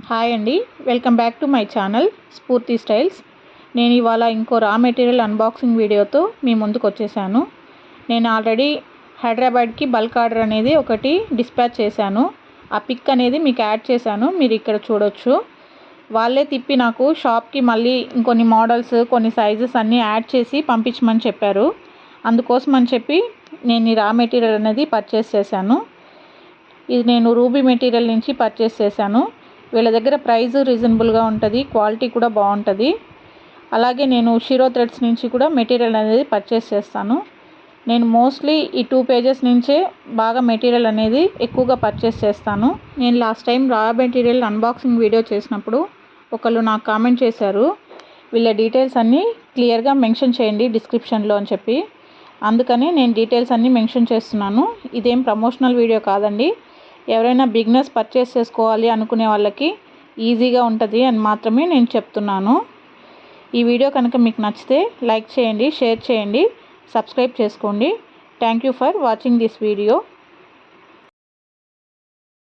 Hi అండి, welcome back to my channel స్ఫూర్తి styles. నేను ఇవాళ ఇంకో రా మెటీరియల్ అన్బాక్సింగ్ వీడియోతో మీ ముందుకు వచ్చేసాను. నేను ఆల్రెడీ హైదరాబాద్కి బల్క్ ఆర్డర్ అనేది ఒకటి డిస్పాచ్ చేశాను. ఆ పిక్ అనేది మీకు యాడ్ చేశాను, మీరు ఇక్కడ చూడొచ్చు. వాళ్ళే తిప్పి నాకు షాప్కి మళ్ళీ ఇంకొన్ని మోడల్స్, కొన్ని సైజెస్ అన్నీ యాడ్ చేసి పంపించమని చెప్పారు. అందుకోసం అని చెప్పి నేను ఈ రా మెటీరియల్ అనేది పర్చేస్ చేశాను. ఇది నేను రూబీ మెటీరియల్ నుంచి పర్చేస్ చేశాను. వీళ్ళ దగ్గర ప్రైస్ రీజనబుల్గా ఉంటుంది, క్వాలిటీ కూడా బాగుంటుంది. అలాగే నేను షిరో థ్రెడ్స్ నుంచి కూడా మెటీరియల్ అనేది పర్చేస్ చేస్తాను. నేను మోస్ట్లీ ఈ 2 పేజెస్ నుంచే బాగా మెటీరియల్ అనేది ఎక్కువగా పర్చేస్ చేస్తాను. నేను last time raw material unboxing video చేసినప్పుడు ఒకళ్ళు నాకు కామెంట్ చేశారు, వీళ్ళ డీటెయిల్స్ అన్నీ క్లియర్గా మెన్షన్ చేయండి డిస్క్రిప్షన్లో అని చెప్పి. అందుకని నేను డీటెయిల్స్ అన్నీ మెన్షన్ చేస్తున్నాను. ఇదేం ప్రమోషనల్ వీడియో కాదండి. ఎవరైనా బిగినర్స్ పర్చేస్ చేసుకోవాలి అనుకునే వాళ్ళకి ఈజీగా ఉంటుంది అని మాత్రమే నేను చెప్తున్నాను. ఈ వీడియో కనుక మీకు నచ్చితే లైక్ చేయండి, షేర్ చేయండి, సబ్స్క్రైబ్ చేసుకోండి. Thank you for watching this video.